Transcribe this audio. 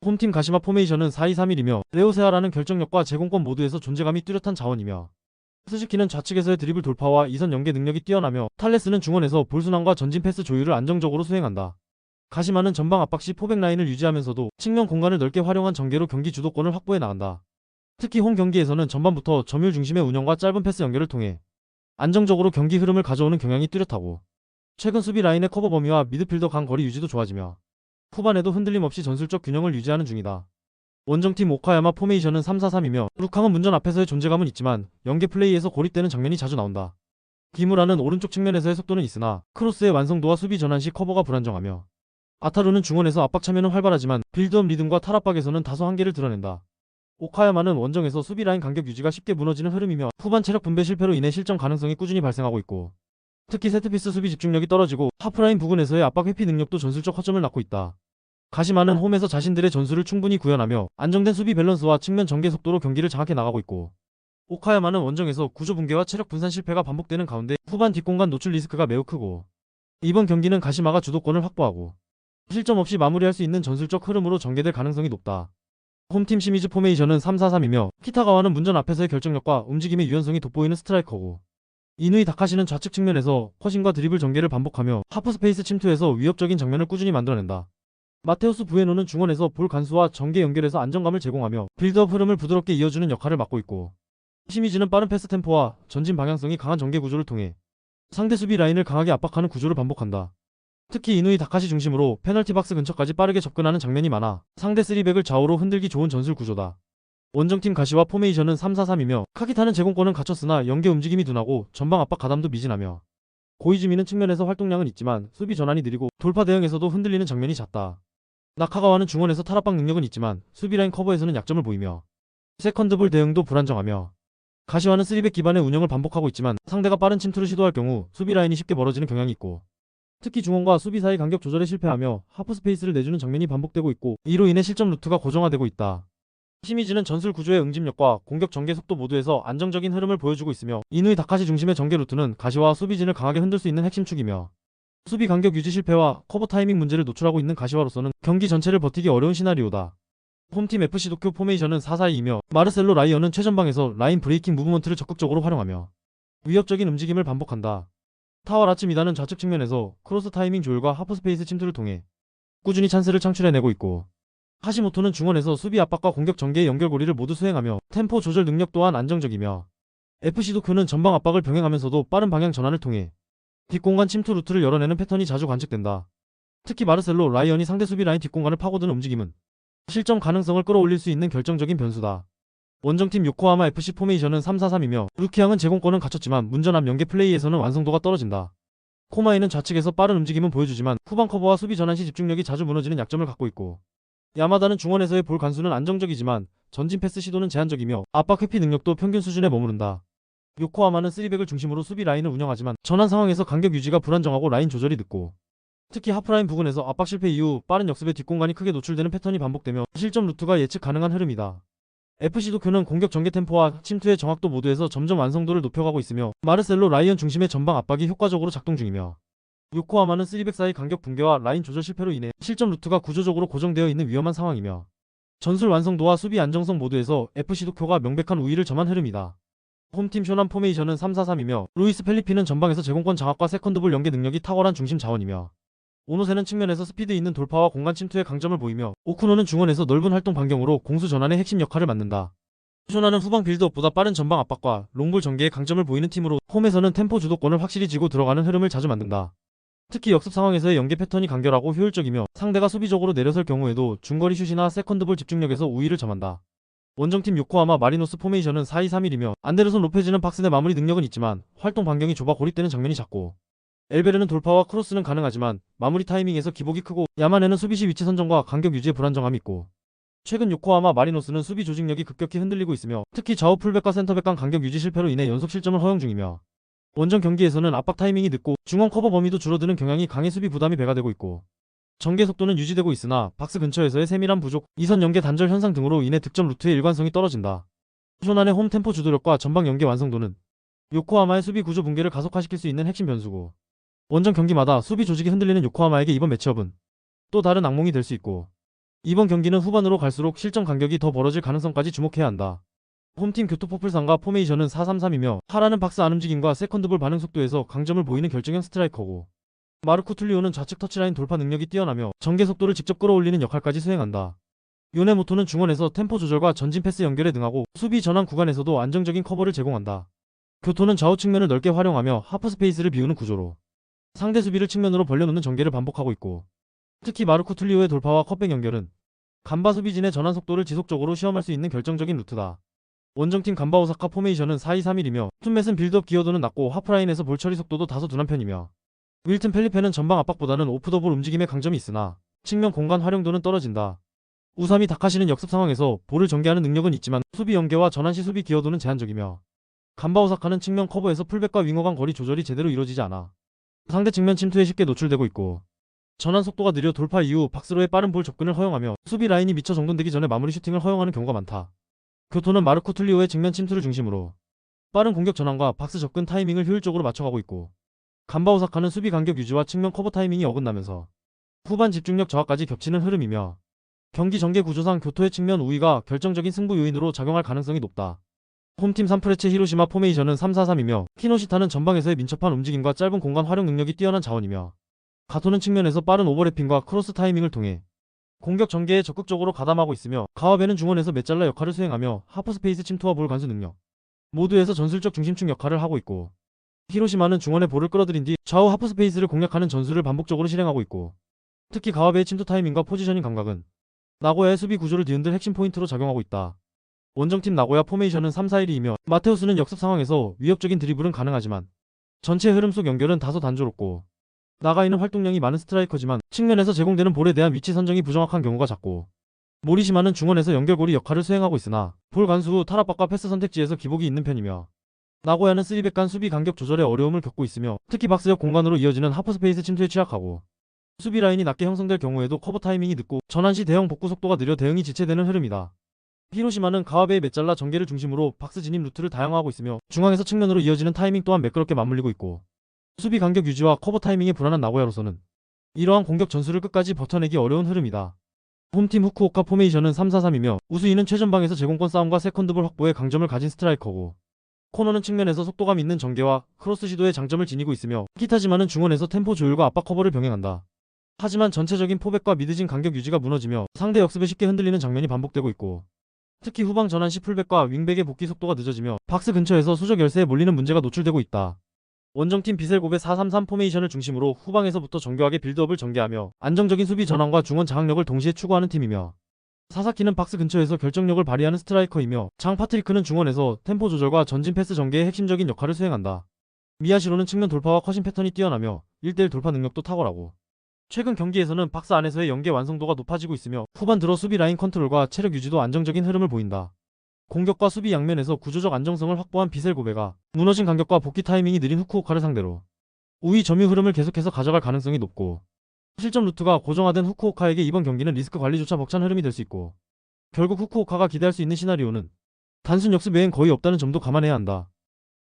홈팀 가시마 포메이션은 4-2-3-1이며 레오세아라는 결정력과 제공권 모두에서 존재감이 뚜렷한 자원이며 스즈키는 좌측에서의 드리블 돌파와 이선 연계 능력이 뛰어나며 탈레스는 중원에서 볼순환과 전진 패스 조율을 안정적으로 수행한다. 가시마는 전방 압박 시 포백 라인을 유지하면서도 측면 공간을 넓게 활용한 전개로 경기 주도권을 확보해 나간다. 특히 홈 경기에서는 전반부터 점유율 중심의 운영과 짧은 패스 연결을 통해 안정적으로 경기 흐름을 가져오는 경향이 뚜렷하고 최근 수비 라인의 커버 범위와 미드필더 간 거리 유지도 좋아지며 후반에도 흔들림 없이 전술적 균형을 유지하는 중이다. 원정팀 오카야마 포메이션은 3-4-3이며 루캉은 문전 앞에서의 존재감은 있지만 연계 플레이에서 고립되는 장면이 자주 나온다. 기무라는 오른쪽 측면에서의 속도는 있으나 크로스의 완성도와 수비 전환 시 커버가 불안정하며 아타루는 중원에서 압박 참여는 활발하지만 빌드업 리듬과 탈압박에서는 다소 한계를 드러낸다. 오카야마는 원정에서 수비 라인 간격 유지가 쉽게 무너지는 흐름이며 후반 체력 분배 실패로 인해 실점 가능성이 꾸준히 발생하고 있고 특히 세트피스 수비 집중력이 떨어지고 하프라인 부근에서의 압박 회피 능력도 전술적 허점을 낳고 있다. 가시마는 홈에서 자신들의 전술을 충분히 구현하며 안정된 수비 밸런스와 측면 전개 속도로 경기를 장악해 나가고 있고 오카야마는 원정에서 구조 붕괴와 체력 분산 실패가 반복되는 가운데 후반 뒷공간 노출 리스크가 매우 크고 이번 경기는 가시마가 주도권을 확보하고 실점 없이 마무리할 수 있는 전술적 흐름으로 전개될 가능성이 높다. 홈팀 시미즈 포메이션은 3-4-3이며 키타가와는 문전 앞에서의 결정력과 움직임의 유연성이 돋보이는 스트라이커고 이누이 다카시는 좌측 측면에서 커싱과 드리블 전개를 반복하며 하프스페이스 침투에서 위협적인 장면을 꾸준히 만들어낸다. 마테우스 부에노는 중원에서 볼 간수와 전개 연결해서 안정감을 제공하며 빌드업 흐름을 부드럽게 이어주는 역할을 맡고 있고 시미즈는 빠른 패스 템포와 전진 방향성이 강한 전개 구조를 통해 상대 수비 라인을 강하게 압박하는 구조를 반복한다. 특히 이누이 다카시 중심으로 페널티 박스 근처까지 빠르게 접근하는 장면이 많아 상대 3백을 좌우로 흔들기 좋은 전술 구조다. 원정팀 가시와 포메이션은 3-4-3이며 카기타는 제공권은 갖췄으나 연계 움직임이 둔하고 전방 압박 가담도 미진하며 고이즈미는 측면에서 활동량은 있지만 수비 전환이 느리고 돌파 대응에서도 흔들리는 장면이 잦다. 나카가와는 중원에서 탈압박 능력은 있지만 수비라인 커버에서는 약점을 보이며 세컨드볼 대응도 불안정하며 가시와는 3백 기반의 운영을 반복하고 있지만 상대가 빠른 침투를 시도할 경우 수비 라인이 쉽게 멀어지는 경향이 있고 특히 중원과 수비 사이 간격 조절에 실패하며 하프 스페이스를 내주는 장면이 반복되고 있고 이로 인해 실점 루트가 고정화되고 있다. 시미즈는 전술 구조의 응집력과 공격 전개 속도 모두에서 안정적인 흐름을 보여주고 있으며 이누이 다카시 중심의 전개 루트는 가시와 수비진을 강하게 흔들 수 있는 핵심 축이며 수비 간격 유지 실패와 커버 타이밍 문제를 노출하고 있는 가시와로서는 경기 전체를 버티기 어려운 시나리오다. 홈팀 FC 도쿄 포메이션은 4-4-2이며 마르셀로 라이언은 최전방에서 라인 브레이킹 무브먼트를 적극적으로 활용하며 위협적인 움직임을 반복한다. 타와라츠 미다는 좌측 측면에서 크로스 타이밍 조율과 하프스페이스 침투를 통해 꾸준히 찬스를 창출해내고 있고 하시모토는 중원에서 수비 압박과 공격 전개의 연결고리를 모두 수행하며 템포 조절 능력 또한 안정적이며 FC 도쿄는 전방 압박을 병행하면서도 빠른 방향 전환을 통해 뒷공간 침투 루트를 열어내는 패턴이 자주 관측된다. 특히 마르셀로 라이언이 상대 수비 라인 뒷공간을 파고드는 움직임은 실점 가능성을 끌어올릴 수 있는 결정적인 변수다. 원정팀 요코하마 FC 포메이션은 3-4-3이며 루키앙은 제공권은 갖췄지만 문전 앞 연계 플레이에서는 완성도가 떨어진다. 코마이는 좌측에서 빠른 움직임은 보여주지만 후방 커버와 수비 전환 시 집중력이 자주 무너지는 약점을 갖고 있고 야마다는 중원에서의 볼 간수는 안정적이지만 전진 패스 시도는 제한적이며 압박 회피 능력도 평균 수준에 머무른다. 요코하마는 3백을 중심으로 수비 라인을 운영하지만 전환 상황에서 간격 유지가 불안정하고 라인 조절이 늦고 특히 하프라인 부근에서 압박 실패 이후 빠른 역습의 뒷공간이 크게 노출되는 패턴이 반복되며 실점 루트가 예측 가능한 흐름이다. FC 도쿄는 공격 전개 템포와 침투의 정확도 모두에서 점점 완성도를 높여가고 있으며 마르셀로 라이언 중심의 전방 압박이 효과적으로 작동 중이며 요코하마는 3백 사이 간격 붕괴와 라인 조절 실패로 인해 실점 루트가 구조적으로 고정되어 있는 위험한 상황이며 전술 완성도와 수비 안정성 모두에서 FC 도쿄가 명백한 우위를 점한 흐름이다. 홈팀 쇼남 포메이션은 3-4-3이며 루이스 펠리피는 전방에서 제공권 장악과 세컨드볼 연계 능력이 탁월한 중심 자원이며 오노세는 측면에서 스피드 있는 돌파와 공간 침투의 강점을 보이며 오쿠노는 중원에서 넓은 활동 반경으로 공수 전환의 핵심 역할을 맡는다. 쇼나는 후방 빌드업보다 빠른 전방 압박과 롱볼 전개의 강점을 보이는 팀으로 홈에서는 템포 주도권을 확실히 쥐고 들어가는 흐름을 자주 만든다. 특히 역습 상황에서의 연계 패턴이 간결하고 효율적이며 상대가 수비적으로 내려설 경우에도 중거리 슛이나 세컨드볼 집중력에서 우위를 점한다. 원정팀 요코하마 마리노스 포메이션은 4-2-3-1이며 안데르손 로페즈는 박스 내 마무리 능력은 있지만 활동 반경이 좁아 고립되는 장면이 잦고 엘베르는 돌파와 크로스는 가능하지만 마무리 타이밍에서 기복이 크고 야마네는 수비시 위치 선정과 간격 유지에 불안정함이 있고 최근 요코하마 마리노스는 수비 조직력이 급격히 흔들리고 있으며 특히 좌우 풀백과 센터백 간 간격 유지 실패로 인해 연속 실점을 허용 중이며 원정 경기에서는 압박 타이밍이 늦고 중원 커버 범위도 줄어드는 경향이 강해 수비 부담이 배가 되고 있고 전개 속도는 유지되고 있으나 박스 근처에서의 세밀한 부족, 이선 연계 단절 현상 등으로 인해 득점 루트의 일관성이 떨어진다. 쇼난의 홈 템포 주도력과 전방 연계 완성도는 요코하마의 수비 구조 붕괴를 가속화시킬 수 있는 핵심 변수고 원정 경기마다 수비 조직이 흔들리는 요코하마에게 이번 매치업은 또 다른 악몽이 될 수 있고 이번 경기는 후반으로 갈수록 실점 간격이 더 벌어질 가능성까지 주목해야 한다. 홈팀 교토포플상과 포메이션은 4-3-3이며 하라는 박스 안 움직임과 세컨드볼 반응 속도에서 강점을 보이는 결정형 스트라이커고, 마르코 툴리오는 좌측 터치라인 돌파 능력이 뛰어나며 전개 속도를 직접 끌어올리는 역할까지 수행한다. 요네모토는 중원에서 템포 조절과 전진 패스 연결에 능하고 수비 전환 구간에서도 안정적인 커버를 제공한다. 교토는 좌우 측면을 넓게 활용하며 하프 스페이스를 비우는 구조로 상대 수비를 측면으로 벌려놓는 전개를 반복하고 있고, 특히 마르코 툴리오의 돌파와 컷백 연결은 간바 수비진의 전환 속도를 지속적으로 시험할 수 있는 결정적인 루트다. 원정팀 간바 오사카 포메이션은 4-2-3-1이며 툰맷은 빌드업 기여도는 낮고 하프라인에서 볼 처리 속도도 다소 둔한 편이며, 윌튼 펠리페는 전방 압박보다는 오프 더 볼 움직임에 강점이 있으나 측면 공간 활용도는 떨어진다. 우사미 다카시는 역습 상황에서 볼을 전개하는 능력은 있지만 수비 연계와 전환 시 수비 기여도는 제한적이며, 간바 오사카는 측면 커버에서 풀백과 윙어 간 거리 조절이 제대로 이루어지지 않아 상대 측면 침투에 쉽게 노출되고 있고, 전환 속도가 느려 돌파 이후 박스로의 빠른 볼 접근을 허용하며 수비 라인이 미처 정돈되기 전에 마무리 슈팅을 허용하는 경우가 많다. 교토는 마르코 툴리오의 측면 침투를 중심으로 빠른 공격 전환과 박스 접근 타이밍을 효율적으로 맞춰가고 있고, 간바 오사카는 수비 간격 유지와 측면 커버 타이밍이 어긋나면서 후반 집중력 저하까지 겹치는 흐름이며, 경기 전개 구조상 교토의 측면 우위가 결정적인 승부 요인으로 작용할 가능성이 높다. 홈팀 산프레체 히로시마 포메이션은 3-4-3이며 키노시타는 전방에서의 민첩한 움직임과 짧은 공간 활용 능력이 뛰어난 자원이며, 가토는 측면에서 빠른 오버래핑과 크로스 타이밍을 통해 공격 전개에 적극적으로 가담하고 있으며, 가와베는 중원에서 메잘라 역할을 수행하며 하프 스페이스 침투와 볼 간수 능력 모두에서 전술적 중심축 역할을 하고 있고, 히로시마는 중원에 볼을 끌어들인 뒤 좌우 하프 스페이스를 공략하는 전술을 반복적으로 실행하고 있고, 특히 가와베의 침투 타이밍과 포지셔닝 감각은 나고야의 수비 구조를 뒤흔들 핵심 포인트로 작용하고 있다. 원정팀 나고야 포메이션은 3-4-1이며 마테우스는 역습 상황에서 위협적인 드리블은 가능하지만 전체 흐름 속 연결은 다소 단조롭고, 나가이는 활동량이 많은 스트라이커지만 측면에서 제공되는 볼에 대한 위치 선정이 부정확한 경우가 잦고, 모리시마는 중원에서 연결고리 역할을 수행하고 있으나 볼 간수 후 탈압박과 패스 선택지에서 기복이 있는 편이며, 나고야는 3백 간 수비 간격 조절에 어려움을 겪고 있으며 특히 박스역 공간으로 이어지는 하프 스페이스 침투에 취약하고, 수비 라인이 낮게 형성될 경우에도 커버 타이밍이 늦고 전환 시 대형 복구 속도가 느려 대응이 지체되는 흐름이다. 히로시마는 가와베의 메잘라 전개를 중심으로 박스 진입 루트를 다양화하고 있으며 중앙에서 측면으로 이어지는 타이밍 또한 매끄럽게 맞물리고 있고, 수비 간격 유지와 커버 타이밍이 불안한 나고야로서는 이러한 공격 전술을 끝까지 버텨내기 어려운 흐름이다. 홈팀 후쿠오카 포메이션은 3-4-3이며 우수이는 최전방에서 제공권 싸움과 세컨드볼 확보에 강점을 가진 스트라이커고, 코너는 측면에서 속도감 있는 전개와 크로스 시도에 장점을 지니고 있으며 키타지마는 중원에서 템포 조율과 압박 커버를 병행한다. 하지만 전체적인 포백과 미드진 간격 유지가 무너지며 상대 역습에 쉽게 흔들리는 장면이 반복되고 있고, 특히 후방 전환 시 풀백과 윙백의 복귀 속도가 늦어지며 박스 근처에서 수적 열세에 몰리는 문제가 노출되고 있다. 원정팀 비셀곱의 4-3-3 포메이션을 중심으로 후방에서부터 정교하게 빌드업을 전개하며 안정적인 수비 전환과 중원 장악력을 동시에 추구하는 팀이며, 사사키는 박스 근처에서 결정력을 발휘하는 스트라이커이며 장 파트리크는 중원에서 템포 조절과 전진 패스 전개의 핵심적인 역할을 수행한다. 미야시로는 측면 돌파와 컷신 패턴이 뛰어나며 1대1 돌파 능력도 탁월하고, 최근 경기에서는 박스 안에서의 연계 완성도가 높아지고 있으며 후반 들어 수비 라인 컨트롤과 체력 유지도 안정적인 흐름을 보인다. 공격과 수비 양면에서 구조적 안정성을 확보한 비셀 고베가 무너진 간격과 복귀 타이밍이 느린 후쿠오카를 상대로 우위 점유 흐름을 계속해서 가져갈 가능성이 높고, 실점 루트가 고정화된 후쿠오카에게 이번 경기는 리스크 관리조차 벅찬 흐름이 될 수 있고, 결국 후쿠오카가 기대할 수 있는 시나리오는 단순 역습 외엔 거의 없다는 점도 감안해야 한다.